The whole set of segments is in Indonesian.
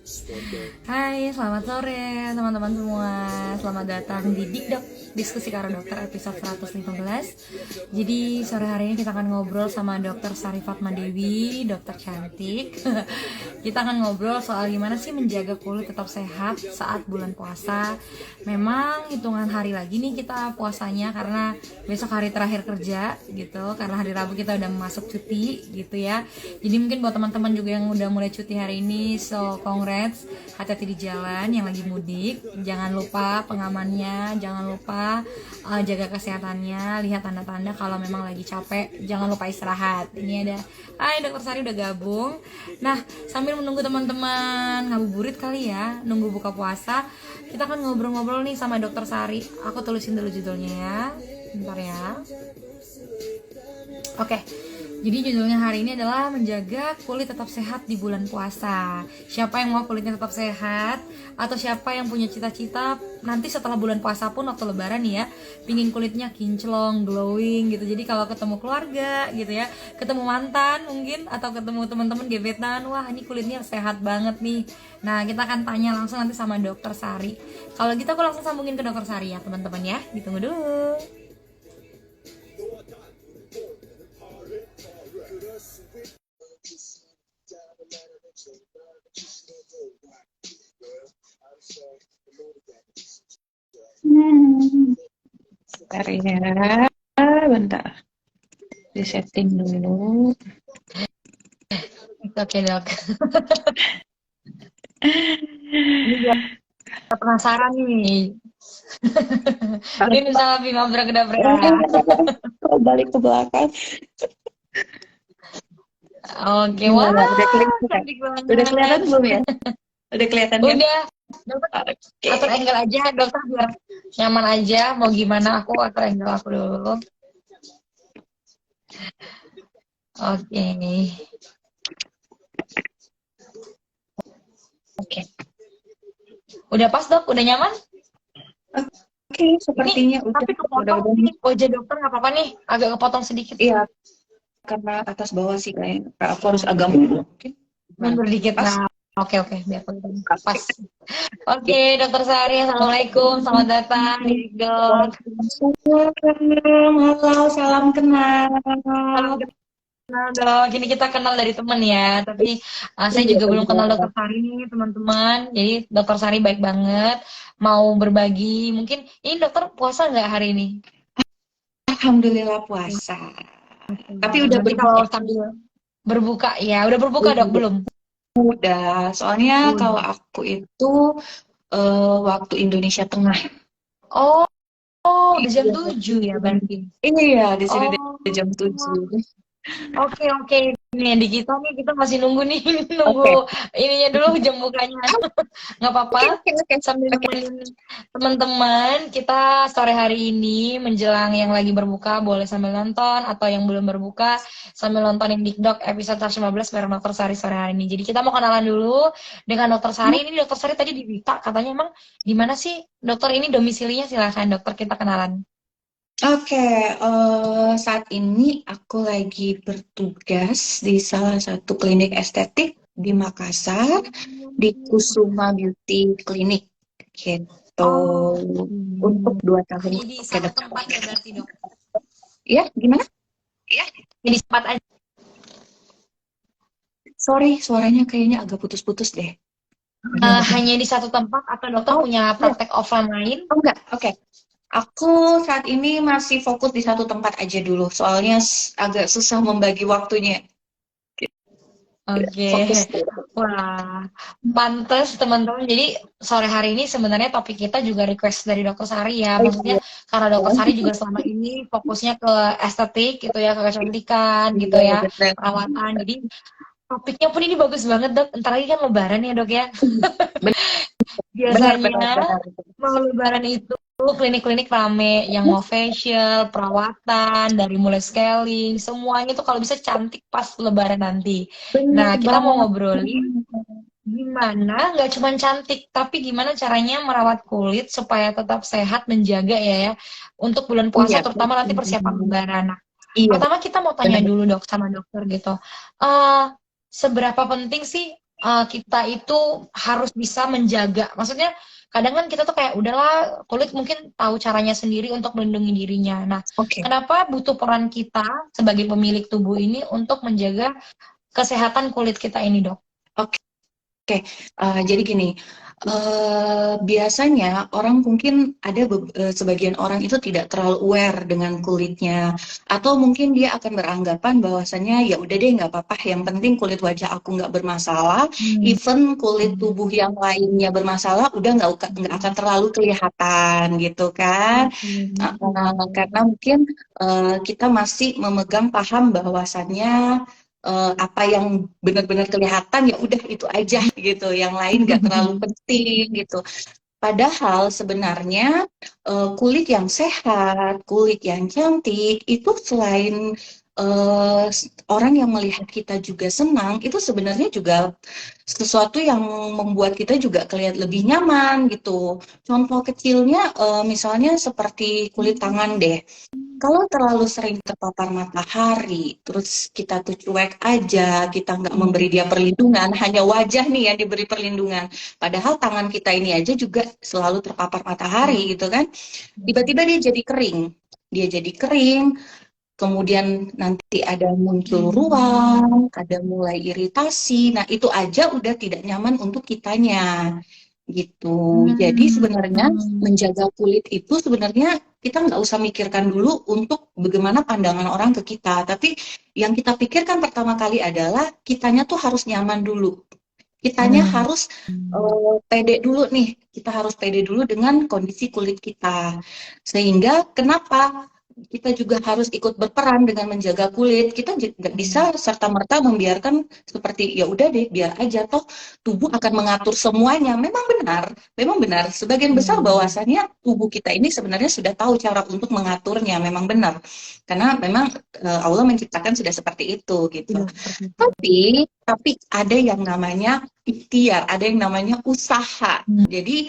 Hai, selamat sore teman-teman semua. Selamat datang di Dikdok Diskusi Karo Dokter episode 115. Jadi sore hari ini kita akan ngobrol sama Dokter Sari Fatma Dewi, dokter cantik. Kita akan ngobrol soal gimana sih menjaga kulit tetap sehat saat bulan puasa. Memang hitungan hari lagi nih kita puasanya karena besok hari terakhir kerja gitu. Karena hari Rabu kita udah masuk cuti gitu ya. Jadi mungkin buat teman-teman juga yang udah mulai cuti hari ini, so congrats, hati-hati di jalan yang lagi mudik, jangan lupa pengamannya, jangan lupa jaga kesehatannya, lihat tanda-tanda kalau memang lagi capek, jangan lupa istirahat. Ini ada, hai dokter Sari udah gabung. Nah, sambil menunggu teman-teman ngabuburit kali ya, nunggu buka puasa, kita akan ngobrol-ngobrol nih sama dokter Sari. Aku tulisin dulu judulnya ya, bentar ya. Oke, jadi judulnya hari ini adalah menjaga kulit tetap sehat di bulan puasa. Siapa yang mau kulitnya tetap sehat? Atau siapa yang punya cita-cita nanti setelah bulan puasa pun waktu lebaran nih ya, pingin kulitnya kinclong, glowing gitu. Jadi kalau ketemu keluarga gitu ya, ketemu mantan mungkin, atau ketemu teman-teman gebetan, wah ini kulitnya sehat banget nih. Nah, kita akan tanya langsung nanti sama dokter Sari. Kalau gitu aku langsung sambungin ke dokter Sari ya teman-teman ya. Ditunggu dulu. Bentar ya, bentar. Di-setting dulu. Oke dok. Ini biar penasaran nih. Ini misalnya Bima Brak-Dabrak. Balik ke belakang. Oke, wah, Gimana? Udah kelihatan? cantik banget. Udah kelihatan belum ya? Udah kelihatan kan? Udah, dokter atur Oke. angle aja, dokter biar nyaman aja. Mau gimana aku atur angle aku dulu. Oke, Oke. udah pas dok, udah nyaman. Oke, Ini sepertinya tapi kepotong udah. nih, wajah dokter nggak apa-apa nih, agak kepotong sedikit. Iya, karena atas bawah sih kayaknya. Aku harus agak mundur. Oke. Nah, Mundur dikit. pas. Nah, oke biar kelihatan pas. Oke, dokter Sari, assalamualaikum, selamat datang di Dok. Waalaikumsalam. Halo, salam kenal. Salam kenal dok. Ini kita kenal dari teman ya, tapi saya Iya, juga belum kenal benar. dokter Sari nih teman-teman. Jadi dokter Sari baik banget, mau berbagi. Mungkin ini dokter puasa nggak hari ini? Alhamdulillah puasa. Tapi udah Nanti kalau berbuka. sambil berbuka ya, udah berbuka dok belum? Udah, soalnya kalau Udah. aku itu waktu Indonesia Tengah. Oh, udah jam Iya, 7 ya berarti. iya, di sini Oh, udah jam 7. oke. Nih di kita nih kita masih nunggu nih, nunggu Oke, ininya dulu jam bukanya. Nggak apa-apa, oke, oke, oke, sambil oke. nemenin teman-teman kita sore hari ini menjelang yang lagi berbuka boleh sambil nonton, atau yang belum berbuka sambil nontonin Dikdok episode 115 bareng Dokter Sari sore hari ini. Jadi kita mau kenalan dulu dengan Dokter Sari. Ini Dokter Sari tadi di Wita katanya, emang di mana sih dokter ini domisilinya? Silahkan dokter, kita kenalan. Oke, saat ini aku lagi bertugas di salah satu klinik estetik di Makassar, di Kusuma Beauty Clinic, gitu. Oh, Untuk 2 tahun hanya di ke satu depan. tempat ya berarti dok? Ya, gimana? Jadi tempat aja. Sorry, suaranya kayaknya agak putus-putus deh. Hanya di satu tempat atau dokter Oh, punya iya. praktek offline lain? Oh, enggak. Oke. Aku saat ini masih fokus di satu tempat aja dulu, soalnya agak susah membagi waktunya. Oke, Fokus dulu. wah, pantes teman-teman. Jadi sore hari ini sebenarnya topik kita juga request dari Dokter Sari ya. Oh, Maksudnya karena Dokter Sari juga selama ini fokusnya ke estetik gitu ya, ke kecantikan gitu iya, ya, benar. perawatan. Jadi topiknya pun ini bagus banget dok. Ntar lagi kan Lebaran ya dok ya. Benar, benar, Biasanya benar. mau Lebaran itu klinik-klinik rame yang mau facial, perawatan, dari mulai scaling, semuanya tuh kalau bisa cantik pas Lebaran nanti. Benar Nah, kita mau banget. ngobrolin gimana nggak cuma cantik, tapi gimana caranya merawat kulit supaya tetap sehat, menjaga ya untuk bulan Iya, puasa, terutama nanti persiapan Lebaran. Nah, iya, pertama kita mau tanya benar. dulu dok sama dokter gitu, eh seberapa penting sih kita itu harus bisa menjaga. Maksudnya kadang kan kita tuh kayak udahlah kulit mungkin tahu caranya sendiri untuk melindungi dirinya. Nah, Oke, kenapa butuh peran kita sebagai pemilik tubuh ini untuk menjaga kesehatan kulit kita ini, Dok? oke. Oke, jadi gini, biasanya orang mungkin ada sebagian orang itu tidak terlalu aware dengan kulitnya, atau mungkin dia akan beranggapan bahwasannya ya udah deh nggak apa-apa, yang penting kulit wajah aku nggak bermasalah, Hmm. even kulit tubuh yang lainnya bermasalah, udah nggak akan terlalu kelihatan gitu kan. Oke, gitu. Karena mungkin kita masih memegang paham bahwasannya apa yang benar-benar kelihatan ya udah itu aja gitu, yang lain nggak terlalu penting gitu. Padahal sebenarnya kulit yang sehat, kulit yang cantik itu selain orang yang melihat kita juga senang, itu sebenarnya juga sesuatu yang membuat kita juga kelihatan lebih nyaman gitu. Contoh kecilnya misalnya seperti kulit tangan deh. Kalau terlalu sering terpapar matahari, terus kita tuh cuek aja, kita nggak memberi dia perlindungan, hanya wajah nih yang diberi perlindungan. Padahal tangan kita ini aja juga selalu terpapar matahari gitu kan. Tiba-tiba dia jadi kering. Dia jadi kering, kemudian nanti ada muncul ruam, ada mulai iritasi. Nah, itu aja udah tidak nyaman untuk kitanya gitu. Jadi sebenarnya Hmm. menjaga kulit itu sebenarnya kita nggak usah mikirkan dulu untuk bagaimana pandangan orang ke kita. Tapi yang kita pikirkan pertama kali adalah kitanya tuh harus nyaman dulu. Kitanya Hmm. harus pede dulu nih. Kita harus pede dulu dengan kondisi kulit kita. Sehingga kenapa? Kita juga harus ikut berperan dengan menjaga kulit. Kita nggak bisa serta-merta membiarkan seperti ya udah deh biar aja toh tubuh akan mengatur semuanya. Memang benar. Sebagian besar bahwasannya tubuh kita ini sebenarnya sudah tahu cara untuk mengaturnya. Memang benar, karena memang Allah menciptakan sudah seperti itu gitu. Iya, seperti itu. Tapi ada yang namanya ikhtiar, ada yang namanya usaha. Hmm. Jadi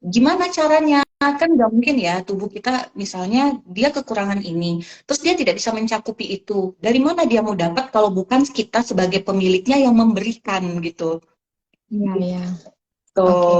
gimana caranya? Kan nggak mungkin ya tubuh kita misalnya dia kekurangan ini, terus dia tidak bisa mencakupi itu. Dari mana dia mau dapat kalau bukan kita sebagai pemiliknya yang memberikan gitu. Iya, Gitu. iya. Oke.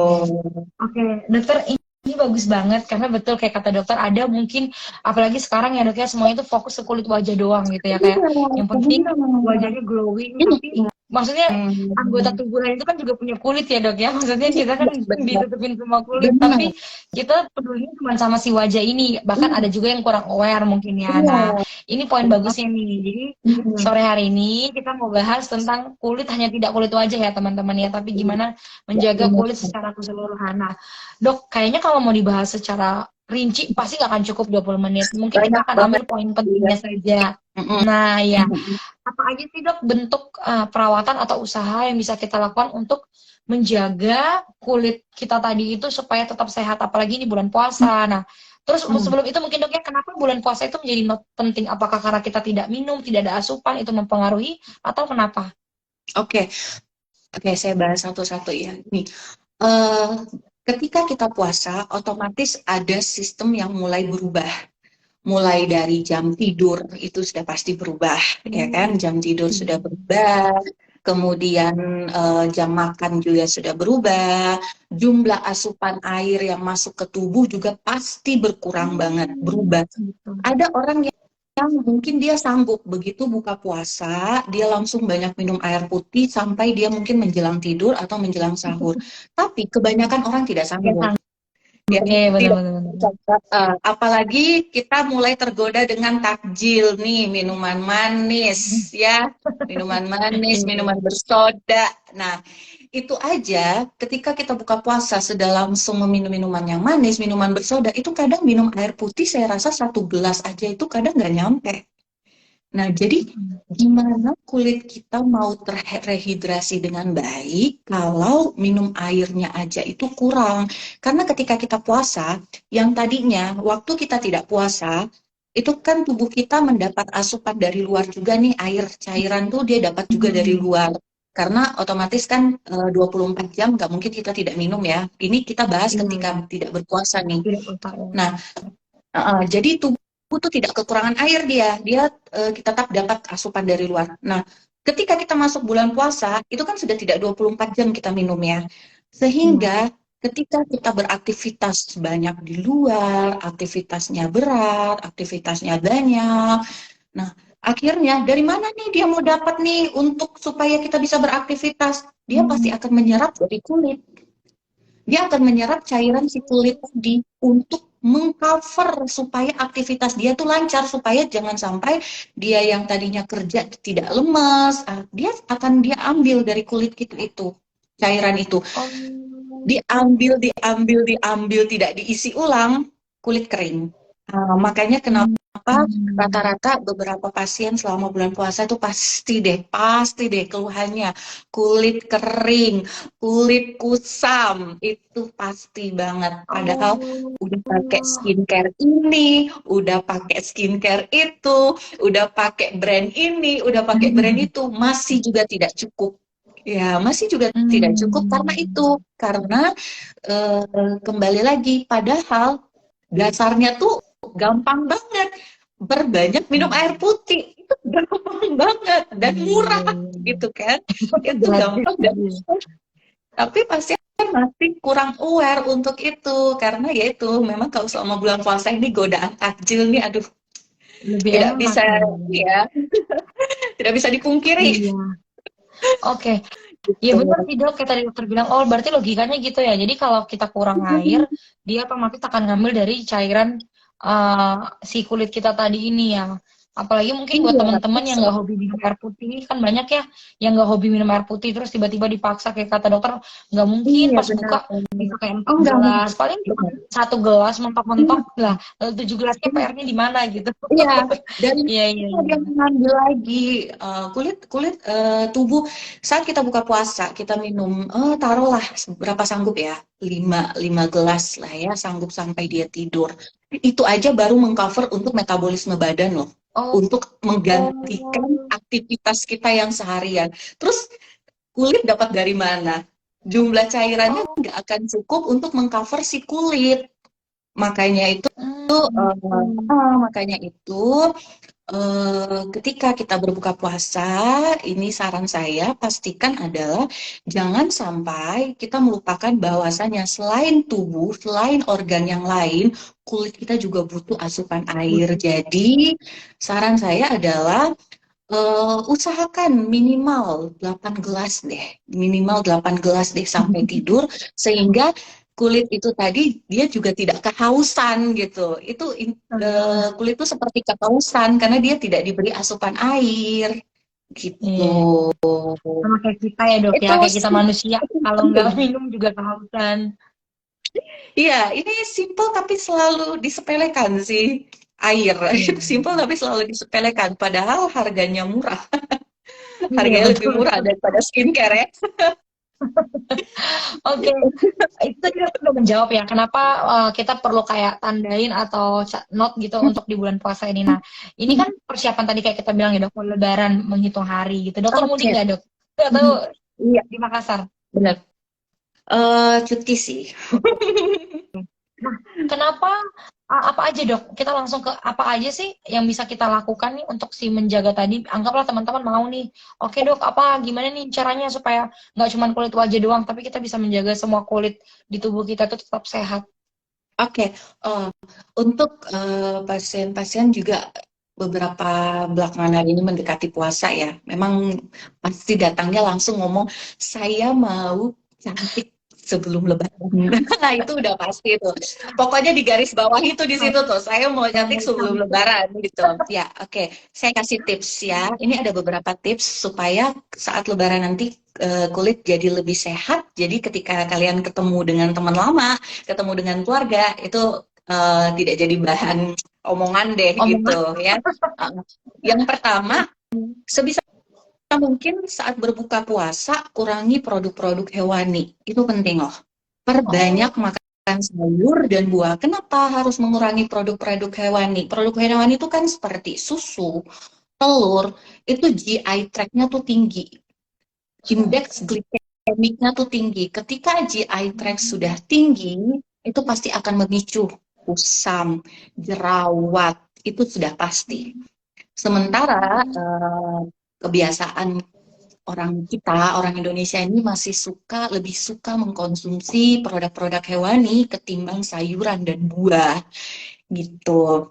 Oke, dokter ini bagus banget karena betul kayak kata dokter ada mungkin apalagi sekarang ya dok ya semuanya itu fokus ke kulit wajah doang gitu ya kayak Iya, yang penting benar. wajahnya glowing tapi maksudnya anggota tubuh lain itu kan juga punya kulit ya dok ya maksudnya kita kan Benar, ditutupin semua kulit benar. tapi kita peduli cuma sama si wajah ini bahkan ada juga yang kurang aware mungkin ya. Nah Iya. ini poin bagusnya nih jadi Mm. sore hari ini kita mau bahas tentang kulit hanya tidak kulit wajah ya teman-teman ya tapi gimana Ya, menjaga benar. kulit secara keseluruhan. Nah, Dok, kayaknya kalau mau dibahas secara rinci pasti nggak akan cukup 20 menit. Mungkin kita Banyak akan ambil banget. poin Iya. pentingnya saja. Mm-mm. Nah, ya, Mm-mm. apa aja sih Dok bentuk perawatan atau usaha yang bisa kita lakukan untuk menjaga kulit kita tadi itu supaya tetap sehat, apalagi ini bulan puasa. Nah, terus Mm. sebelum itu mungkin Dok ya, kenapa bulan puasa itu menjadi penting? Apakah karena kita tidak minum, tidak ada asupan, itu mempengaruhi, atau kenapa? Oke, oke, saya bahas satu-satu ya. Nih, eh, ketika kita puasa, otomatis ada sistem yang mulai berubah. Mulai dari jam tidur itu sudah pasti berubah, ya kan? Jam tidur sudah berubah, kemudian jam makan juga sudah berubah, jumlah asupan air yang masuk ke tubuh juga pasti berkurang banget, berubah. Gitu. Ada orang yang mungkin dia sanggup begitu buka puasa, dia langsung banyak minum air putih sampai dia mungkin menjelang tidur atau menjelang sahur. Tapi kebanyakan orang tidak Ya, sanggup. Ya, Oke, tidak benar-benar. cocok. Apalagi kita mulai tergoda dengan takjil nih, minuman manis ya, minuman manis, minuman bersoda. Nah, itu aja ketika kita buka puasa sudah langsung meminum minuman yang manis, minuman bersoda, itu kadang minum air putih saya rasa 1 gelas aja itu kadang nggak nyampe. Nah, jadi gimana kulit kita mau terrehidrasi dengan baik kalau minum airnya aja itu kurang? Karena ketika kita puasa, yang tadinya waktu kita tidak puasa, itu kan tubuh kita mendapat asupan dari luar juga nih, air cairan tuh dia dapat juga dari luar. Karena otomatis kan 24 jam nggak mungkin kita tidak minum ya. Ini kita bahas ketika Iya, tidak berpuasa nih. tidak lupa ya. Nah, jadi tubuh tuh tidak kekurangan air dia kita tetap dapat asupan dari luar. Nah, Ketika kita masuk bulan puasa, itu kan sudah tidak 24 jam kita minum ya. Iya. Sehingga ketika kita beraktivitas banyak di luar, aktivitasnya berat, aktivitasnya banyak. Nah, akhirnya dari mana nih dia mau dapat nih untuk supaya kita bisa beraktivitas? Dia pasti Hmm. akan menyerap dari kulit. Dia akan menyerap cairan si kulit tadi untuk mengcover supaya aktivitas dia tuh lancar, supaya jangan sampai dia yang tadinya kerja tidak lemas, dia akan dia ambil dari kulit kita itu cairan itu, Oh. diambil, tidak diisi ulang, kulit kering. Makanya kenapa Hmm. rata-rata beberapa pasien selama bulan puasa itu pasti deh keluhannya kulit kering, kulit kusam, itu pasti banget. Padahal Oh. udah pakai skincare ini, udah pakai skincare itu, udah pakai brand ini, udah pakai brand itu, masih juga tidak cukup. Ya, masih juga tidak cukup karena itu, Hmm. karena kembali lagi, padahal dasarnya tuh gampang banget. Berbanyak minum air putih. Itu gampang banget dan murah gitu kan. Itu Gratis. gampang dan murah. Tapi pasien masih kurang aware untuk itu. Karena ya itu, memang kalau selama bulan puasa ini godaan takjil nih, aduh, Lebih tidak enak bisa, ya. ya, tidak bisa dipungkiri. Iya. Oke. Iya Gitu. benar sih dok, kayak tadi dokter bilang, oh berarti logikanya gitu ya. Jadi kalau kita kurang air, dia otomatis akan ngambil dari cairan uh, si kulit kita tadi ini ya. Apalagi mungkin buat Iya, teman-teman yang bisa. nggak hobi minum air putih, kan banyak ya yang nggak hobi minum air putih, terus tiba-tiba dipaksa kayak kata dokter, nggak mungkin Iya, pas benar. buka bisa kayak Oh, empat enggak, gelas, paling cuma benar. satu gelas mentok-mentok lah, 7 gelasnya PR-nya di mana gitu. Iya, dari Iya iya mana iya. dia mengambil lagi kulit kulit tubuh saat kita buka puasa kita minum taruhlah berapa sanggup ya, lima gelas lah ya, sanggup sampai dia tidur. Itu aja baru mengcover untuk metabolisme badan loh, Oh, untuk menggantikan oh. aktivitas kita yang seharian. Terus kulit dapat dari mana? Jumlah cairannya Oh. nggak akan cukup untuk mengcover si kulit. Makanya itu Hmm. makanya itu ketika kita berbuka puasa, ini saran saya pastikan adalah jangan sampai kita melupakan bahwasannya selain tubuh, selain organ yang lain, kulit kita juga butuh asupan air. Jadi, saran saya adalah usahakan minimal 8 gelas deh, minimal 8 gelas deh sampai tidur, sehingga kulit itu tadi dia juga tidak kehausan gitu. Itu kulit itu seperti kehausan karena dia tidak diberi asupan air gitu. Iya, sama kayak kita ya dok ya, Itu kayak kita sih manusia, itu kalau nggak penting. minum juga kehausan. Iya, ini simple tapi selalu disepelekan sih. Air Iya, itu simple tapi selalu disepelekan, padahal harganya murah. iya Harganya lebih betul murah betul. daripada skincare ya. Oke, itu tadi dokter udah menjawab ya, kenapa kita perlu kayak tandain atau note gitu untuk di bulan puasa ini. Nah, ini kan persiapan tadi kayak kita bilang ya dok, mau Lebaran menghitung hari gitu. Dokter mudik Oke. nggak dok? Atau Mhm. Iya, di Makassar? benar. Cuti sih. Nah, kenapa apa aja dok? Kita langsung ke apa aja sih yang bisa kita lakukan nih untuk si menjaga tadi? Anggaplah teman-teman mau nih, oke dok, apa gimana nih caranya supaya nggak cuma kulit wajah doang, tapi kita bisa menjaga semua kulit di tubuh kita tuh tetap sehat. Oke, eh, untuk pasien-pasien juga beberapa belakangan hari ini mendekati puasa ya. Memang pasti datangnya langsung ngomong, saya mau cantik sebelum Lebaran. Nah, itu udah pasti tuh. Pokoknya di garis bawah itu di situ tuh, saya mau cantik sebelum Lebaran gitu. Ya, oke. Saya kasih tips ya. Ini ada beberapa tips supaya saat Lebaran nanti kulit jadi lebih sehat. Jadi ketika kalian ketemu dengan teman lama, ketemu dengan keluarga itu tidak jadi bahan omongan deh gitu Omongan. ya. Uh, yang pertama, sebisa mungkin saat berbuka puasa kurangi produk-produk hewani. Itu penting loh. Perbanyak Oh, makan sayur dan buah. Kenapa harus mengurangi produk-produk hewani? Produk hewani itu kan seperti susu, telur, itu GI tract-nya tuh tinggi. Indeks glikemiknya tuh tinggi. Ketika GI tract sudah tinggi, itu pasti akan memicu kusam, jerawat, itu sudah pasti. Sementara kebiasaan orang Indonesia ini masih lebih suka mengkonsumsi produk-produk hewani ketimbang sayuran dan buah gitu.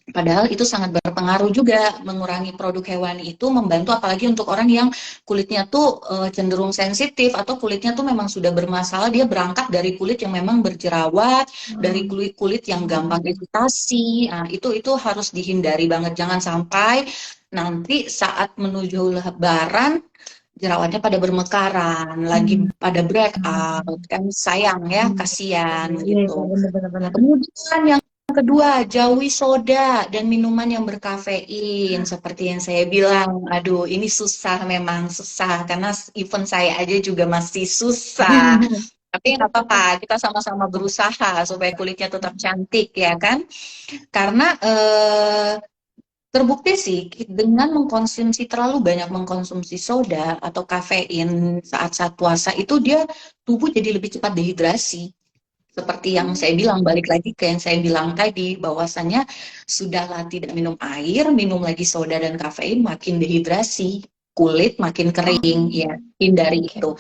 Padahal itu sangat berpengaruh juga, mengurangi produk hewani itu membantu apalagi untuk orang yang kulitnya tuh cenderung sensitif atau kulitnya tuh memang sudah bermasalah, dia berangkat dari kulit yang memang berjerawat, dari kulit yang gampang iritasi. Nah, itu harus dihindari banget, jangan sampai nanti saat menuju lebaran jerawatnya pada bermekaran, lagi pada breakout, kan sayang ya, kasihan Iya, gitu. benar-benar. Kemudian yang kedua, jauhi soda dan minuman yang berkafein. Seperti yang saya bilang, aduh ini susah, memang susah. Karena even saya aja juga masih susah. Tapi nggak apa-apa, kita sama-sama berusaha supaya kulitnya tetap cantik ya kan. Karena terbukti sih dengan terlalu banyak mengkonsumsi soda atau kafein saat-saat puasa itu dia tubuh jadi lebih cepat dehidrasi. Seperti yang saya bilang, balik lagi ke yang saya bilang tadi, bahwasannya sudahlah tidak minum air, minum lagi soda dan kafein, makin dehidrasi, kulit makin kering, ya hindari itu.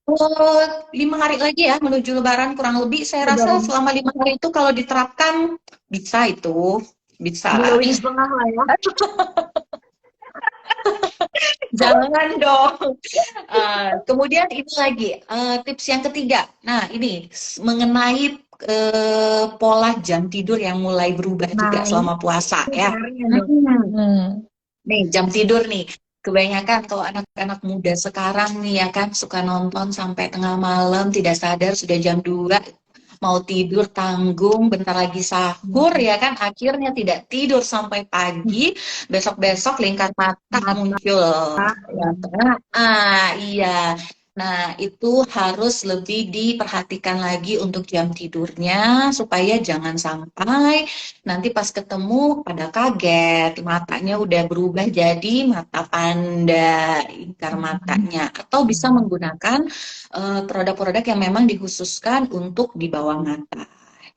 5 hari lagi ya menuju Lebaran kurang lebih, saya rasa selama 5 hari itu kalau diterapkan bisa itu, bisa. 2 minggu setengah lah ya. Jangan dong. Kemudian ini lagi tips yang ketiga. Nah ini mengenai pola jam tidur yang mulai berubah juga Nah, selama puasa ini ya. PR-nya dong. Nih jam tidur nih. Kebanyakan kalau anak-anak muda sekarang nih ya kan suka nonton sampai tengah malam, tidak sadar sudah jam 2 mau tidur tanggung, bentar lagi sahur ya kan, akhirnya tidak tidur sampai pagi, besok-besok lingkar mata muncul. Ya, iya. Nah, itu harus lebih diperhatikan lagi untuk jam tidurnya supaya jangan sampai nanti pas ketemu pada kaget, matanya udah berubah jadi mata panda, lingkar matanya, atau bisa menggunakan produk-produk yang memang dikhususkan untuk di bawah mata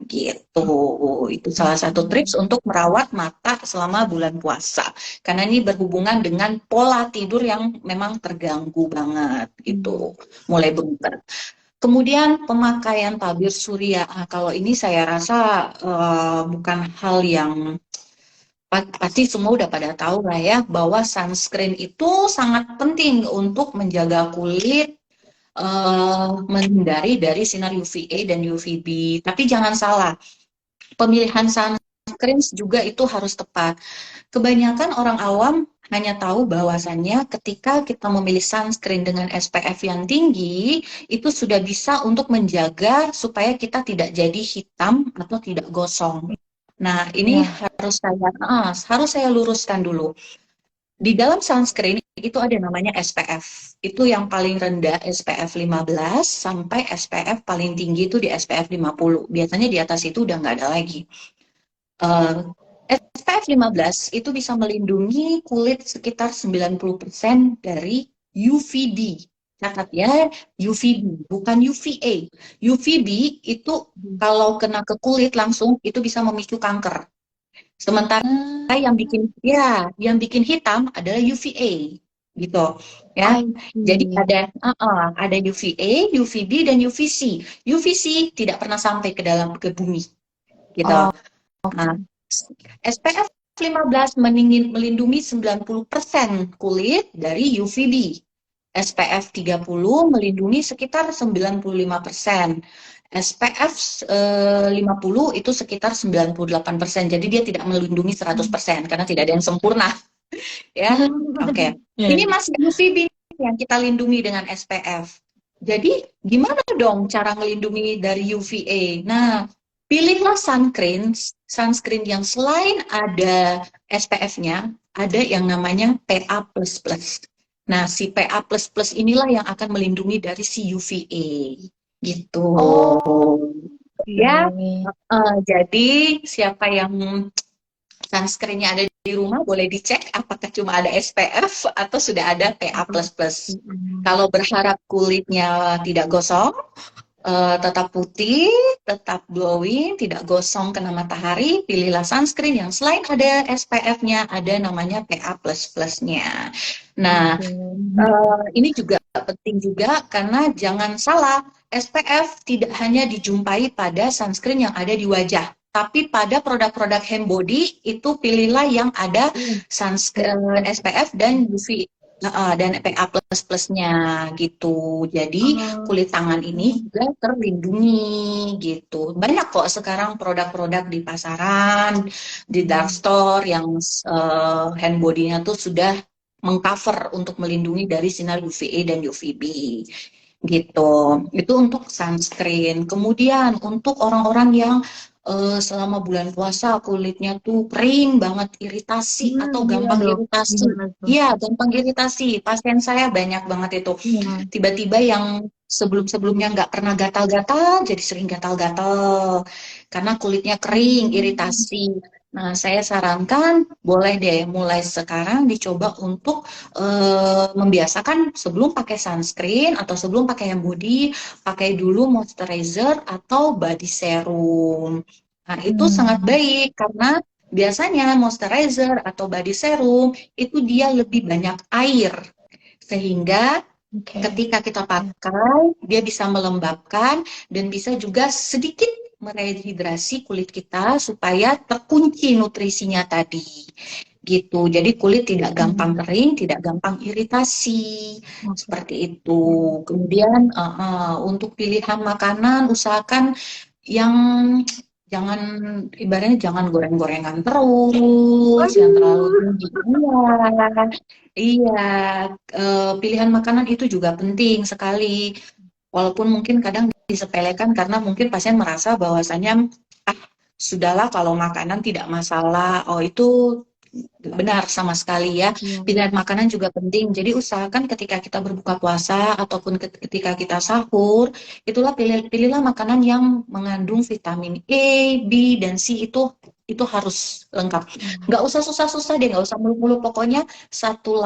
gitu. Itu salah satu tips untuk merawat mata selama bulan puasa, karena ini berhubungan dengan pola tidur yang memang terganggu banget gitu, mulai berubah. Kemudian pemakaian tabir surya. Kalau ini saya rasa bukan hal yang pasti semua udah pada tahu lah ya, bahwa sunscreen itu sangat penting untuk menjaga kulit, menghindari dari sinar UVA dan UVB. Tapi jangan salah, pemilihan sunscreen juga itu harus tepat. Kebanyakan orang awam hanya tahu bahwasannya ketika kita memilih sunscreen dengan SPF yang tinggi, itu sudah bisa untuk menjaga supaya kita tidak jadi hitam atau tidak gosong. Nah, ini harus saya luruskan dulu. Di dalam sunscreen itu ada namanya SPF. Itu yang paling rendah SPF 15 sampai SPF paling tinggi itu di SPF 50. Biasanya di atas itu udah nggak ada lagi. SPF 15 itu bisa melindungi kulit sekitar 90% dari UVB. Catat ya, UVB, bukan UVA. UVB itu kalau kena ke kulit langsung itu bisa memicu kanker. Sementara yang bikin hitam adalah UVA gitu ya. Jadi ada UVA, UVB dan UVC. UVC tidak pernah sampai ke bumi gitu. Nah, SPF 15 melindungi 90% kulit dari UVB. SPF 30 melindungi sekitar 95%. SPF 50 itu sekitar 98%. Jadi dia tidak melindungi 100% karena tidak ada yang sempurna. Ya. Oke. Ini masih UVB yang kita lindungi dengan SPF. Jadi gimana dong cara melindungi dari UVA? Nah, pilihlah sunscreen yang selain ada SPF-nya, ada yang namanya PA++. Nah, si PA++ inilah yang akan melindungi dari si UVA. Gitu. Ya, jadi siapa yang sunscreen-nya ada di rumah boleh dicek apakah cuma ada SPF atau sudah ada PA++. Kalau berharap kulitnya tidak gosong, tetap putih, tetap glowing, tidak gosong kena matahari, pilihlah sunscreen yang selain ada SPF-nya, ada namanya PA+++-nya. Nah, Oke. ini juga penting juga karena jangan salah, SPF tidak hanya dijumpai pada sunscreen yang ada di wajah, tapi pada produk-produk hand body itu pilihlah yang ada Iya. SPF dan UV dan PA plus-plusnya gitu. Jadi Oh, kulit tangan ini juga terlindungi gitu. Banyak kok sekarang produk-produk di pasaran, di dark store yang hand body-nya tuh sudah mengcover untuk melindungi dari sinar UVA dan UVB gitu. Itu untuk sunscreen. Kemudian untuk orang-orang yang selama bulan puasa kulitnya tuh kering banget, iritasi atau iya gampang dok. iritasi. Gimana tuh? Iya, gampang iritasi. Pasien saya banyak banget itu. Iya. Tiba-tiba yang sebelum-sebelumnya nggak pernah gatal-gatal, jadi sering gatal-gatal. Karena kulitnya kering, Hmm, iritasi. Nah, saya sarankan boleh deh mulai sekarang dicoba untuk membiasakan sebelum pakai sunscreen atau sebelum pakai hand body, pakai dulu moisturizer atau body serum. Nah, itu sangat hmm, baik karena biasanya moisturizer atau body serum itu dia lebih banyak air. Sehingga oke. ketika kita pakai, dia bisa melembabkan dan bisa juga sedikit merehidrasi kulit kita supaya terkunci nutrisinya tadi. Gitu. Jadi kulit tidak gampang Hmm, kering, tidak gampang iritasi. oke. Seperti itu. Kemudian untuk pilihan makanan usahakan yang jangan ibaratnya jangan goreng-gorengan terus, yang terlalu Aduh. tinggi. Iya, iya. Pilihan makanan itu juga penting sekali. Walaupun mungkin kadang disepelekan karena mungkin pasien merasa bahwasannya ah sudahlah kalau makanan tidak masalah. Oh itu benar sama sekali ya. Iya. Pilihan makanan juga penting. Jadi usahakan ketika kita berbuka puasa ataupun ketika kita sahur, itulah pilihlah makanan yang mengandung vitamin A, B, dan C itu harus lengkap. Nggak usah susah-susah deh, nggak usah muluk-muluk. Pokoknya satu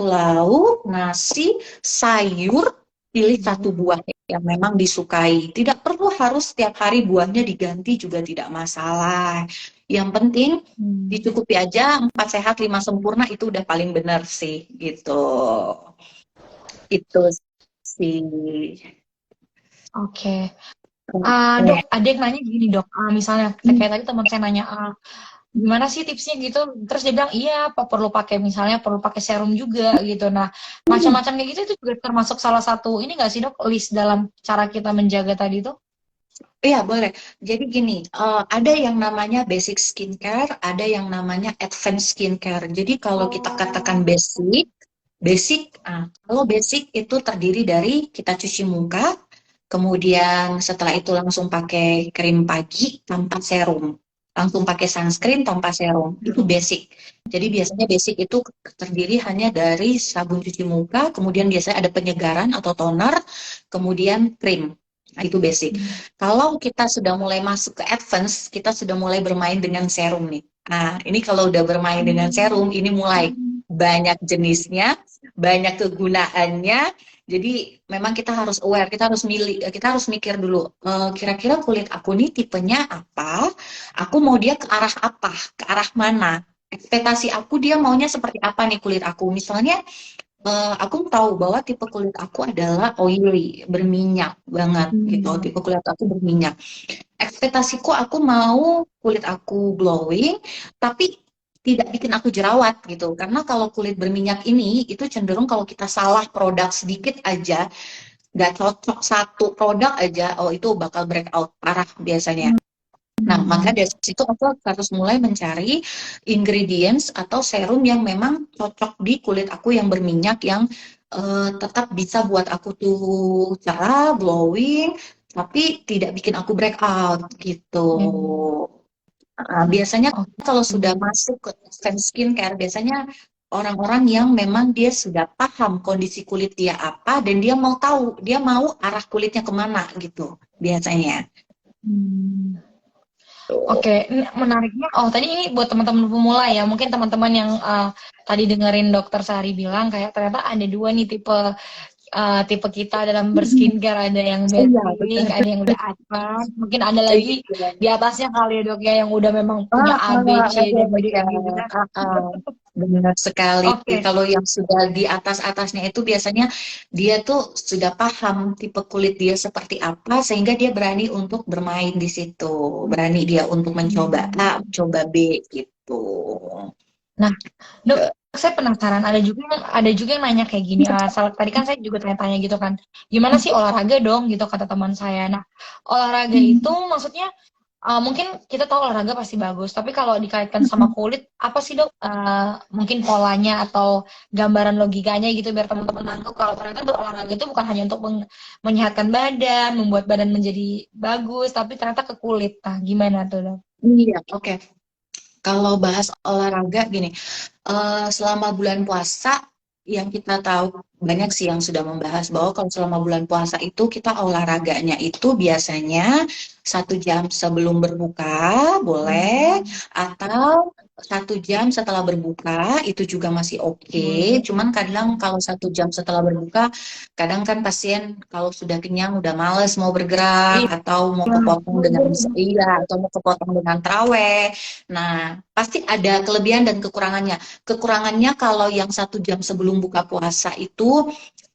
lauk, nasi, sayur, pilih satu buah yang memang disukai. Tidak perlu harus setiap hari buahnya diganti juga tidak masalah. Yang penting Hmm, dicukupi aja 4 sehat 5 sempurna itu udah paling benar sih gitu. Itu sih. oke. Dok, Ya. ada yang nanya gini dok, misalnya kayak tadi teman saya nanya, gimana sih tipsnya gitu? Terus dia bilang, iya, apa perlu pakai misalnya perlu pakai serum juga gitu. Nah, macam-macam kayak gitu itu juga termasuk salah satu ini nggak sih dok list dalam cara kita menjaga tadi tuh? Iya, boleh. Jadi gini, ada yang namanya basic skincare, ada yang namanya advanced skincare. Jadi kalau kita katakan Oh, kalau basic itu terdiri dari kita cuci muka, kemudian setelah itu langsung pakai krim pagi tanpa serum, langsung pakai sunscreen tanpa serum. Itu basic. Jadi biasanya basic itu terdiri hanya dari sabun cuci muka, kemudian biasanya ada penyegaran atau toner, kemudian krim. Nah, itu basic. Kalau kita sudah mulai masuk ke advance, kita sudah mulai bermain dengan serum nih. Nah, ini kalau udah bermain dengan serum, ini mulai banyak jenisnya, banyak kegunaannya. Jadi memang kita harus aware, kita harus mikir dulu, kira-kira kulit aku nih tipenya apa? Aku mau dia ke arah apa? Ke arah mana? Ekspektasi aku dia maunya seperti apa nih kulit aku? Misalnya aku tahu bahwa tipe kulit aku adalah oily, berminyak banget gitu. hmm, Tipe kulit aku berminyak. Ekspektasiku aku mau kulit aku glowing, tapi tidak bikin aku jerawat gitu. Karena kalau kulit berminyak ini, itu cenderung kalau kita salah produk sedikit aja, nggak cocok satu produk aja, oh itu bakal breakout parah biasanya. Nah, maka hmm, dari situ aku harus mulai mencari ingredients atau serum yang memang cocok di kulit aku yang berminyak yang tetap bisa buat aku tuh cerah, glowing, tapi tidak bikin aku breakout gitu. hmm, Biasanya oke. kalau sudah masuk ke advanced skincare, biasanya orang-orang yang memang dia sudah paham kondisi kulit dia apa dan dia mau tahu, dia mau arah kulitnya kemana gitu biasanya. Hmm. Tuh. Oke, menariknya. Oh, tadi ini buat teman-teman pemula ya. Mungkin teman-teman yang tadi dengerin dokter Sari bilang kayak ternyata ada dua nih tipe tipe kita dalam berskincare, ada yang Iya, basic, ada benar. yang udah advance, mungkin ada lagi Iya. di atasnya kali ya dok ya, yang udah memang punya Ah, A, B, C, ada dan D ya. gitu kan. Benar sekali. Oke. Kalau yang sudah di atas-atasnya itu biasanya dia tuh sudah paham tipe kulit dia seperti apa, sehingga dia berani untuk bermain di situ. Berani dia untuk mencoba A, Hmm. mencoba B gitu. Nah, dok, saya penasaran. Ada juga yang nanya kayak gini. Tadi kan saya juga tanya-tanya gitu kan. Gimana sih olahraga dong gitu kata teman saya. Nah, olahraga itu maksudnya mungkin kita tahu olahraga pasti bagus. Tapi kalau dikaitkan sama kulit, apa sih dok? Mungkin polanya atau gambaran logikanya gitu biar teman-teman tahu kalau ternyata berolahraga itu bukan hanya untuk menyehatkan badan, membuat badan menjadi bagus, tapi ternyata ke kulit. Nah, gimana tuh dok? Iya, oke. Kalau bahas olahraga gini, selama bulan puasa yang kita tahu banyak sih yang sudah membahas bahwa kalau selama bulan puasa itu kita olahraganya itu biasanya 1 jam sebelum berbuka boleh, Hmm, atau 1 jam setelah berbuka itu juga masih oke. boleh. Cuman kadang kalau 1 jam setelah berbuka, kadang kan pasien kalau sudah kenyang udah males mau bergerak Iya. atau mau kepotong dengan iya atau mau kepotong dengan traweh. Nah, pasti ada kelebihan dan kekurangannya. Kekurangannya kalau yang 1 jam sebelum buka puasa itu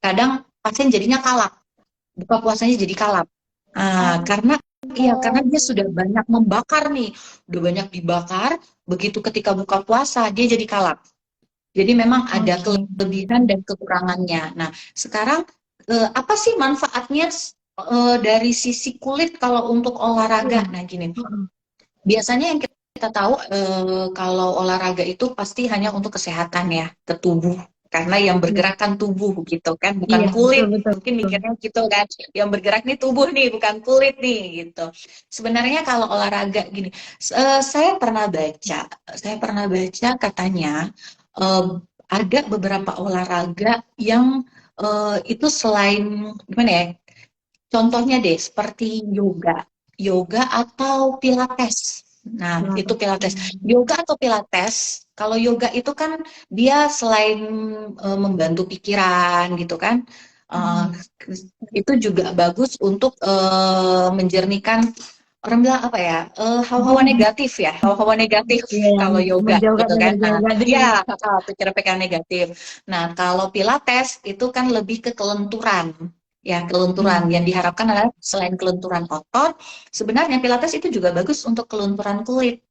kadang pasien jadinya kalap. Buka puasanya jadi kalap. Karena iya, karena dia sudah banyak membakar nih, udah banyak dibakar. Begitu ketika buka puasa dia jadi kalap. Jadi memang ada Oke. kelebihan dan kekurangannya. Nah, sekarang apa sih manfaatnya dari sisi kulit kalau untuk Iya. olahraga? Nah, gini. Heeh. Biasanya yang kita tahu kalau olahraga itu pasti hanya untuk kesehatan ya, ke tubuh. Karena yang Iya. bergerak kan tubuh gitu kan, bukan Iya, betul kulit. betul. Mungkin mikirnya gitu kan, yang bergerak nih tubuh nih, bukan kulit nih gitu. Sebenarnya kalau olahraga gini, saya pernah baca katanya eh, ada beberapa olahraga yang itu selain gimana ya? Contohnya deh, seperti yoga atau pilates. Nah, itu Pilates. pilates. Yoga atau pilates, kalau yoga itu kan dia selain membantu pikiran gitu kan, eh, Hmm. itu juga bagus untuk menjernihkan orang bilang apa ya, hawa-hawa negatif ya, hawa-hawa negatif Iya, yang kalau yoga menjauhkan gitu kan. energi Nah, negatif. ya, pikiran-pikiran negatif. Nah, kalau pilates itu kan lebih ke kelenturan. Ya, kelenturan Hmm. yang diharapkan adalah selain kelenturan otot, sebenarnya pilates itu juga bagus untuk kelenturan kulit.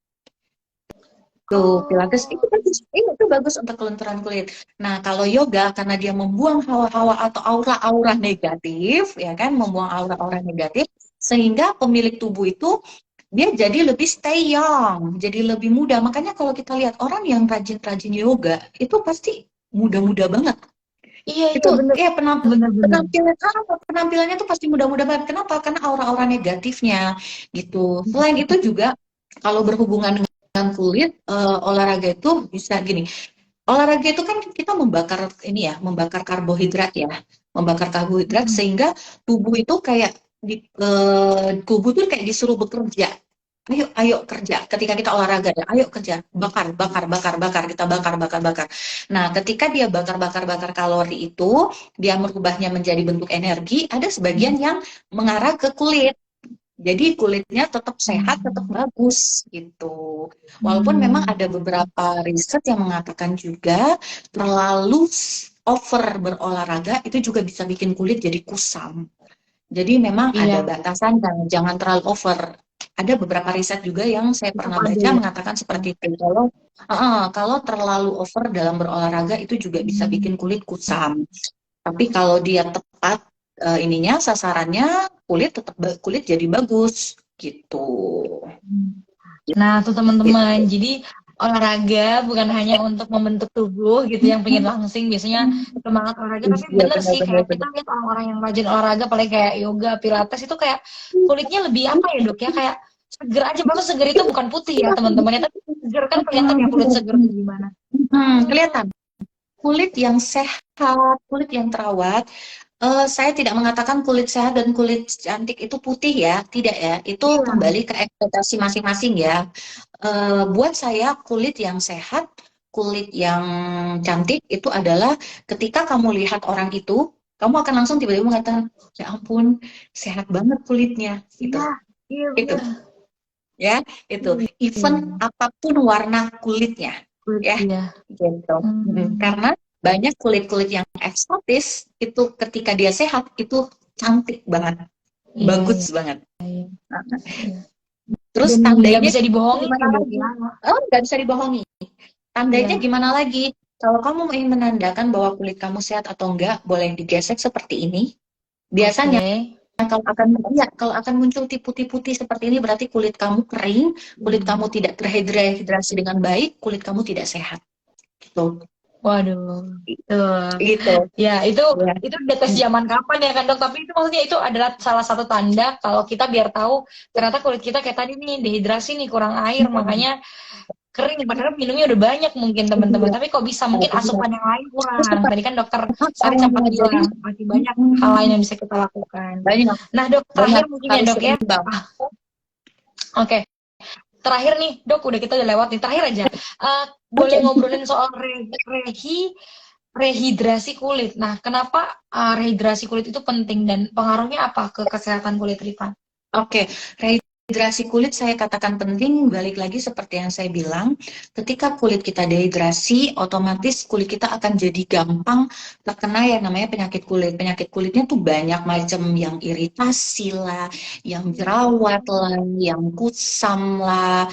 Tuh, pilates Oh. itu bagus, itu bagus untuk kelenturan kulit. Nah, kalau yoga karena dia membuang hawa-hawa atau aura-aura negatif, ya kan, membuang aura-aura negatif, sehingga pemilik tubuh itu dia jadi lebih stay young, jadi lebih muda. Makanya kalau kita lihat orang yang rajin-rajin yoga, itu pasti muda-muda banget. Iya, Itu iya bener ya bener bener. penampilannya tuh pasti muda-muda banget. Kenapa? Karena aura-aura negatifnya gitu. Selain itu juga kalau berhubungan dengan kulit, olahraga itu bisa gini. Olahraga itu kan kita membakar ini ya, membakar karbohidrat ya, membakar karbohidrat Hmm. sehingga tubuh itu kayak tubuh tuh kayak disuruh bekerja. Ayo, ayo kerja. Ketika kita olahraga ya, ayo kerja, bakar, bakar, bakar, bakar, kita bakar, bakar, bakar. Nah, ketika dia bakar, bakar, bakar kalori itu, dia merubahnya menjadi bentuk energi. Ada sebagian yang mengarah ke kulit. Jadi kulitnya tetap sehat, tetap Hmm. bagus gitu. Walaupun memang Hmm. ada beberapa riset yang mengatakan juga terlalu over berolahraga itu juga bisa bikin kulit jadi kusam. Jadi memang ada Iya, batasan dan jangan terlalu over. Ada beberapa riset juga yang saya tetap pernah ada baca ya. mengatakan seperti itu. Kalau terlalu over dalam berolahraga itu juga bisa Hmm. bikin kulit kusam. Tapi kalau dia tepat ininya sasarannya kulit jadi bagus gitu. Nah, tuh teman-teman. Gitu. Jadi olahraga bukan hanya untuk membentuk tubuh gitu yang pengen langsing biasanya semangat olahraga, tapi Iya bener sih benar-benar kayak kita lihat orang-orang yang rajin olahraga apalagi kayak yoga, pilates itu kayak kulitnya lebih apa ya dok ya kayak seger aja, maksud seger itu bukan putih ya teman-teman ya, tapi seger kan kelihatan ya kulit seger tuh gimana. Kelihatan kulit yang sehat, kulit yang terawat. Saya tidak mengatakan kulit sehat dan kulit cantik itu putih ya, tidak ya. Itu Iya. kembali ke ekspektasi masing-masing ya. Buat saya kulit yang sehat, kulit yang cantik itu adalah ketika kamu lihat orang itu, kamu akan langsung tiba-tiba mengatakan, ya ampun, sehat banget kulitnya, gitu. Iya, iya Itu, benar. ya, itu. Even Iya, apapun warna kulitnya, kulit ya, iya. gitu. Hmm, Karena banyak kulit-kulit yang eksotis itu ketika dia sehat itu cantik banget, iya, bagus iya, banget. iya, Nah, iya. terus Dan nggak tandanya bisa dibohongin gimana ya dok lagi? ya. Oh, nggak bisa dibohongi. Tandanya Iya, gimana lagi? Kalau kamu ingin menandakan bahwa kulit kamu sehat atau enggak, boleh digesek seperti ini. oke. Biasanya kalau akan ya, kalau akan muncul putih-putih seperti ini berarti kulit kamu kering, kulit kamu Hmm. tidak terhidrasi dengan baik, kulit kamu tidak sehat. Gitu. Waduh, tuh. Gitu. Ya, Ya. itu udah tes zaman kapan ya kan dok? Tapi itu maksudnya itu adalah salah satu tanda kalau kita biar tahu ternyata kulit kita kayak tadi nih dehidrasi nih kurang air makanya kering padahal minumnya udah banyak mungkin teman-teman. Iya. Tapi kok bisa mungkin Iya. asupan yang lain kurang. Tadi kan dokter Sari sempat Jadi bilang masih banyak hal lain mm, yang bisa kita lakukan. banyak Nah dok terakhir banyak mungkin ya harus dok ya. seimbang. Ah, oke. Terakhir nih dok udah kita udah lewat nih. Terakhir aja. Boleh Oke. ngobrolin soal rehidrasi kulit. Nah, kenapa rehidrasi kulit itu penting dan pengaruhnya apa ke kesehatan kulit Rifan? Oke, rehidrasi kulit saya katakan penting, balik lagi seperti yang saya bilang, ketika kulit kita dehidrasi, otomatis kulit kita akan jadi gampang terkena yang namanya penyakit kulit. Penyakit kulitnya tuh banyak macam, yang iritasi lah, yang jerawat lah, yang kusam lah.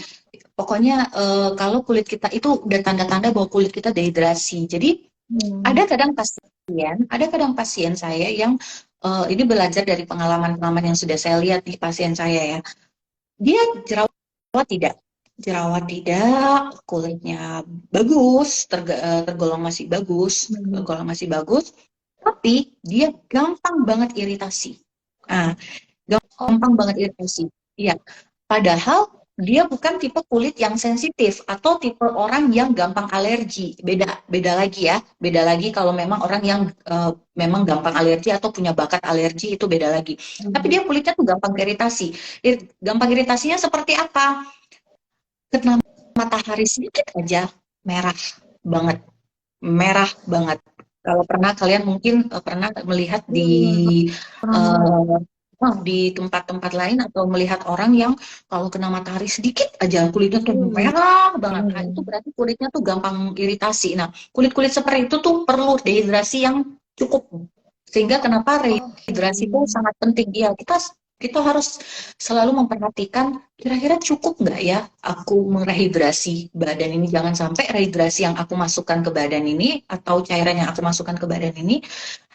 Pokoknya kalau kulit kita itu udah tanda-tanda bahwa kulit kita dehidrasi. Jadi Hmm. ada kadang pasien saya yang ini belajar dari pengalaman-pengalaman yang sudah saya lihat di pasien saya ya. Dia jerawat tidak, jerawat tidak, kulitnya bagus, tergolong masih bagus, Hmm. tergolong masih bagus, tapi dia gampang banget iritasi. Nah, Oh, gampang banget iritasi. Iya, padahal dia bukan tipe kulit yang sensitif atau tipe orang yang gampang alergi. Beda, beda lagi ya. Beda lagi kalau memang orang yang memang gampang alergi atau punya bakat alergi itu beda lagi. Tapi hmm. dia kulitnya tuh gampang iritasi. Gampang iritasinya seperti apa? Kena matahari sedikit aja merah banget, merah banget. Kalau pernah kalian mungkin pernah melihat Iya, iya, pernah banget. eh, di tempat-tempat lain atau melihat orang yang kalau kena matahari sedikit aja kulitnya tuh Iya, merah banget. iya, Nah, iya. itu berarti kulitnya tuh gampang iritasi. Nah, kulit-kulit seperti itu tuh perlu dehidrasi yang cukup. Sehingga kenapa Oke. rehidrasi itu sangat penting. Ya, kita harus selalu memperhatikan kira-kira cukup nggak ya aku merehidrasi badan ini. Jangan sampai rehidrasi yang aku masukkan ke badan ini atau cairan yang aku masukkan ke badan ini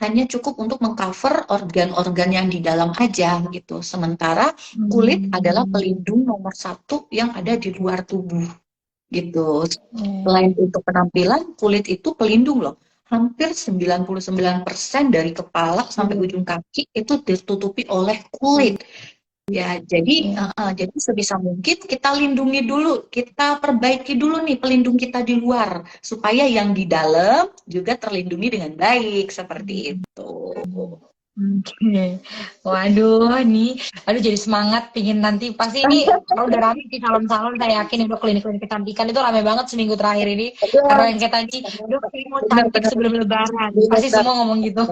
hanya cukup untuk mengcover organ-organ yang di dalam aja gitu. Sementara kulit adalah Hmm. pelindung nomor satu yang ada di luar tubuh gitu. Selain Hmm. untuk penampilan, kulit itu pelindung loh. Hampir 99% dari kepala sampai Iya, ujung kaki itu ditutupi oleh kulit. Ya, jadi iya. jadi sebisa mungkin kita lindungi dulu, kita perbaiki dulu nih pelindung kita di luar supaya yang di dalam juga terlindungi dengan baik seperti itu. Oke. Waduh, nih, aduh jadi semangat pingin nanti pasti ini kalau udah rame di salon-salon saya yakin udah klinik-klinik kecantikan itu rame banget seminggu terakhir ini karena yang kayak tadi, dok saya mau cantik Benar-benar sebelum lebaran. Pasti semua ngomong gitu.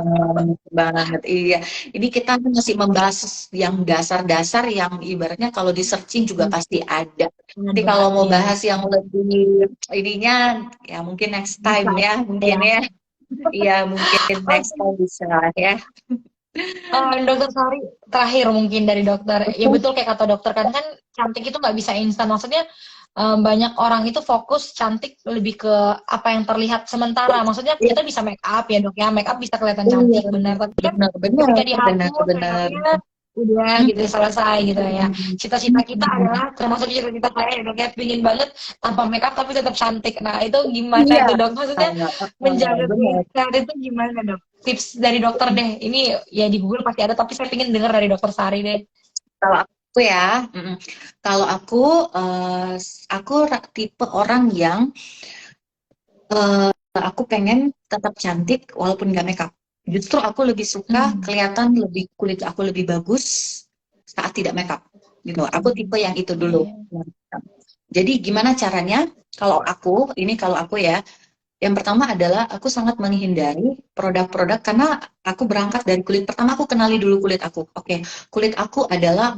banget, iya. Ini kita masih membahas yang dasar-dasar yang ibaratnya kalau di searching juga pasti ada. Tapi Ada, kalau mau iya. bahas yang lebih ininya, ya mungkin next time Bisa ya, mungkin ya. ya. Iya, mungkin next Oke. time bisa ya. Dokter Sari, terakhir mungkin dari dokter. Ya Oke. betul kayak kata dokter kan kan cantik itu nggak bisa instan. Maksudnya banyak orang itu fokus cantik lebih ke apa yang terlihat sementara. Maksudnya Iya, kita bisa make up ya dok ya, make up bisa kelihatan iya, cantik benar. Tapi kan benar-benar, ketika dihapus make benar-benar. upnya udah gitu selesai gitu ya. Cita-cita kita adalah termasuk cita-cita saya ya dok ya, pingin banget tanpa make up tapi tetap cantik. Nah itu gimana Iya, itu dok? Maksudnya menjaga kulit benar. sehat itu gimana dok? Tips dari dokter deh. Ini ya di Google pasti ada, tapi saya pengen dengar dari dokter Sari deh. Kalau aku ya, kalau eh, aku tipe orang yang aku pengen tetap cantik walaupun nggak makeup. Justru aku lebih suka Hmm. kelihatan lebih kulit aku lebih bagus saat tidak makeup. Gitu. Aku tipe yang itu dulu. Iya. Jadi gimana caranya? Kalau aku, ini kalau aku ya, Yang pertama adalah aku sangat menghindari produk-produk karena aku berangkat dari kulit. Pertama aku kenali dulu kulit aku. Oke, kulit aku adalah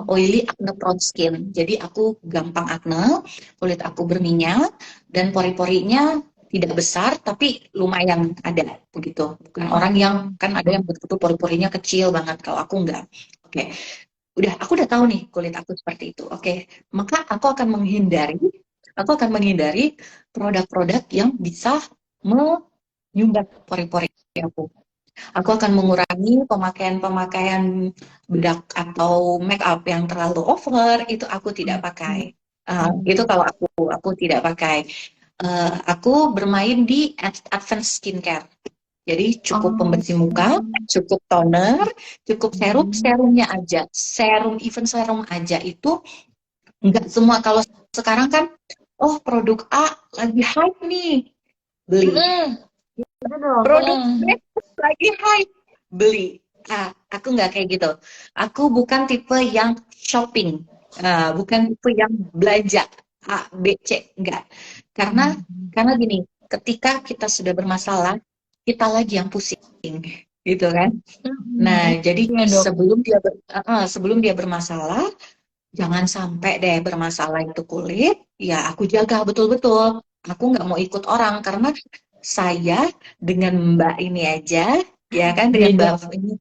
oily acne prone skin. Jadi aku gampang acne, kulit aku berminyak dan pori-porinya tidak besar tapi lumayan ada begitu. Bukan orang yang kan ada yang betul-betul pori-porinya kecil banget. Kalau aku enggak. Oke, aku udah tahu nih kulit aku seperti itu. Oke, maka aku akan menghindari produk-produk yang bisa menyumbat pori-pori aku. Aku akan mengurangi pemakaian-pemakaian bedak atau make up yang terlalu over, itu aku tidak pakai. Itu kalau aku tidak pakai. Aku bermain di advanced skincare. Jadi cukup Oh, pembersih muka, cukup toner, cukup serumnya aja. Even serum aja itu enggak semua. Kalau sekarang kan, oh produk A lagi hype nih, beli. itu dong. Produk B lagi hype, beli. Aku nggak kayak gitu. Aku bukan tipe yang shopping, bukan tipe yang belanja A, B, C, enggak. Karena karena gini, ketika kita sudah bermasalah, kita lagi yang pusing, gitu kan. Nah, jadi Iya dok. sebelum dia bermasalah, jangan sampai deh bermasalah itu kulit, ya aku jaga betul-betul. Aku nggak mau ikut orang karena saya dengan Mbak ini aja, ya kan dengan Beda. Mbak ini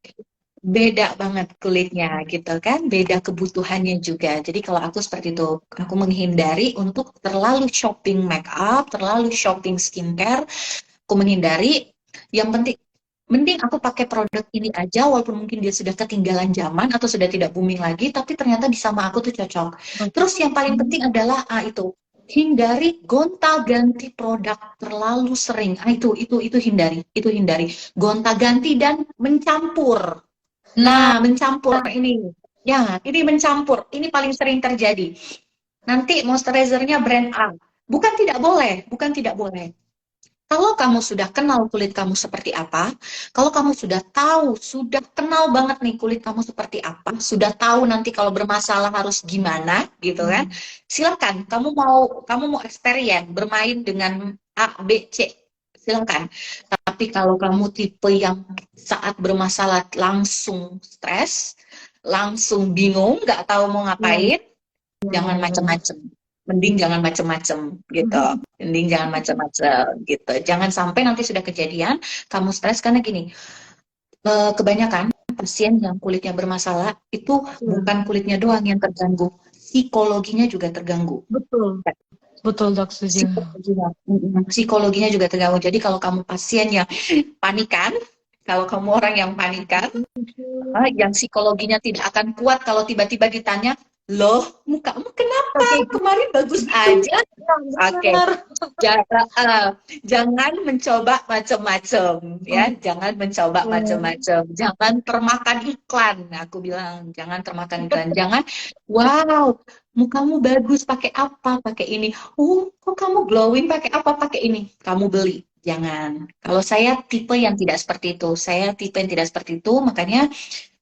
beda banget kulitnya gitu kan, beda kebutuhannya juga. Jadi kalau aku seperti itu, aku menghindari untuk terlalu shopping make up, terlalu shopping skincare, aku menghindari. Yang penting mending aku pakai produk ini aja walaupun mungkin dia sudah ketinggalan zaman atau sudah tidak booming lagi tapi ternyata di sama aku tuh cocok. Terus yang paling penting adalah itu hindari gonta-ganti produk terlalu sering. Itu hindari gonta-ganti dan mencampur. Nah, Nah, mencampur ini. Ya, ini mencampur. Ini paling sering terjadi. Nanti moisturizernya brand A. Bukan tidak boleh. Kalau kamu sudah kenal kulit kamu seperti apa, kalau kamu sudah kenal banget nih kulit kamu seperti apa, sudah tahu nanti kalau bermasalah harus gimana, gitu kan? Silakan, kamu mau experience bermain dengan A, B, C, silakan. Tapi kalau kamu tipe yang saat bermasalah langsung stres, langsung bingung, nggak tahu mau ngapain, jangan macem-macem. Mending jangan macem-macem gitu. Mending jangan macem-macem gitu. Jangan sampai nanti sudah kejadian kamu stres karena gini, kebanyakan pasien yang kulitnya bermasalah itu bukan kulitnya doang yang terganggu, psikologinya juga terganggu. betul, betul dok, setuju. Psikologinya juga terganggu. Jadi kalau kamu pasien yang panikan, kalau kamu orang yang panikan, yang psikologinya tidak akan kuat kalau tiba-tiba ditanya, loh, mukamu kenapa? Oke, Kemarin bagus aja. Oke, benar. jangan mencoba macam-macam, ya. Jangan mencoba macam-macam. Jangan termakan iklan. Aku bilang, jangan termakan iklan. Jangan, wow, mukamu bagus pakai apa? Pakai ini. Oh, kok kamu glowing pakai apa? Pakai ini. Kamu beli. Jangan. Kalau saya tipe yang tidak seperti itu. Saya tipe yang tidak seperti itu, makanya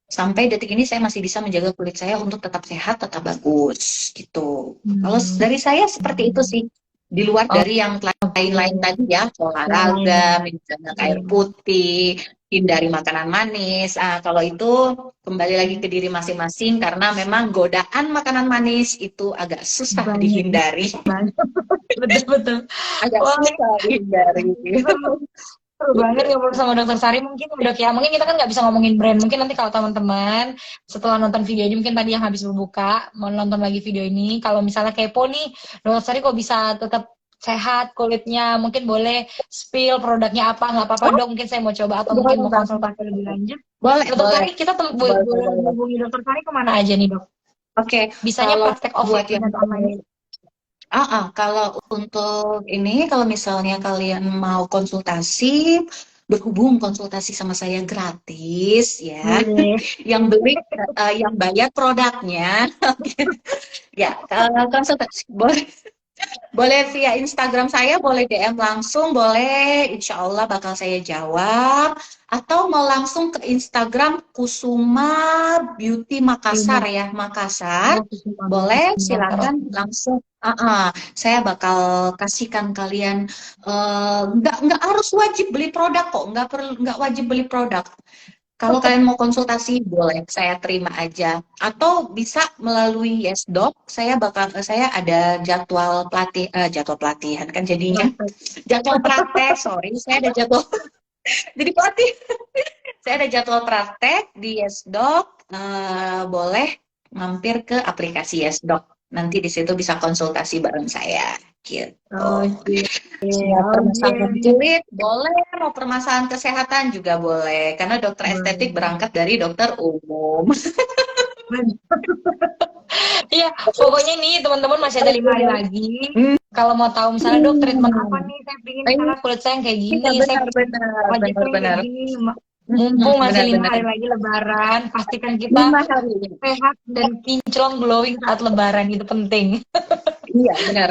sampai detik ini saya masih bisa menjaga kulit saya untuk tetap sehat, tetap bagus gitu. Kalau dari saya seperti itu sih. Di luar Oh, dari yang lain-lain tadi ya, yang lainnya. olahraga, minum banyak air putih, hindari makanan manis. Kalau itu kembali lagi ke diri masing-masing karena memang godaan makanan manis itu agak susah Banyak dihindari. banget. Betul betul. Agak Wah, ini susah dihindari. seru banget ngobrol sama Dokter Sari. Mungkin udah ya, mungkin kita kan nggak bisa ngomongin brand. Mungkin nanti kalau teman-teman setelah nonton video ini, mungkin tadi yang habis berbuka mau nonton lagi video ini, kalau misalnya kepo nih, Dokter Sari kok bisa tetap sehat kulitnya, mungkin boleh spill produknya apa, nggak apa-apa Oh, dok, mungkin saya mau coba atau boleh mungkin mau banget. konsultasi lebih lanjut. Boleh, Dokter boleh. Sari, kita Boleh, boleh boleh. hubungi Dokter Sari kemana aja nih dok? Oke, Bisanya kalau praktek buat offline yang atau online? kalau untuk ini, kalau misalnya kalian mau konsultasi, berhubung konsultasi sama saya gratis, ya. Boleh. Yang bayar produknya, ya. Kalau konsultasi boleh. Boleh via Instagram saya, boleh DM langsung, boleh. Insya Allah bakal saya jawab. Atau mau langsung ke Instagram Kusuma Beauty Makassar Klinik. ya, Makassar. Oh, Kusuma Beauty Boleh, Makassar. silakan Oke. langsung. Saya bakal kasihkan kalian, nggak harus wajib beli produk kok, nggak wajib beli produk. Kalau kalian mau konsultasi, boleh saya terima aja. Atau bisa melalui YesDoc. Saya ada jadwal pelatihan kan jadinya. Mantap. Jadwal praktek, sorry, saya ada jadwal jadi pelatih. Saya ada jadwal praktek di YesDoc. Boleh mampir ke aplikasi YesDoc. Nanti di situ bisa konsultasi bareng saya. Gitu. Oke. Mau Oke. permasalahan kulit boleh, mau permasalahan kesehatan juga boleh. Karena dokter estetik Boleh. berangkat dari dokter umum. Iya, pokoknya nih teman-teman masih ada 5 hari lagi. Hmm. Kalau mau tahu misalnya dok treatment apa nih, saya pingin misalnya kulit saya yang kayak gini, Iya saya pingin benar-benar, wajah saya yang kayak benar-benar. gini. Mumpung masih 5 Benar-benar. hari lagi Lebaran, pastikan kita 5 hari. sehat dan kinclong glowing saat Lebaran itu penting. Iya benar.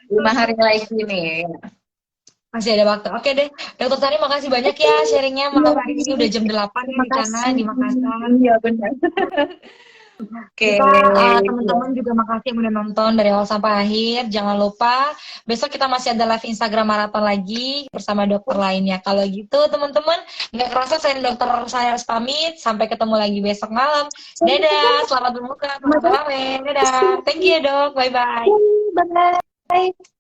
5 hari lagi nih. Masih ada waktu. Oke deh, Dokter Tani makasih banyak ya sharingnya Iya, malam hari ini udah jam 8 ya terima di sana kasih. di Makassar. Iya benar. Oke. Kita teman-teman juga makasih yang udah nonton dari awal sampai akhir. Jangan lupa besok kita masih ada live Instagram maraton lagi bersama dokter lainnya. Kalau gitu teman-teman, nggak kerasa saya dan dokter saya harus pamit. Sampai ketemu lagi besok malam. Dadah, selamat berbuka, selamat terawih. Dadah, thank you ya dok, bye bye. Bye.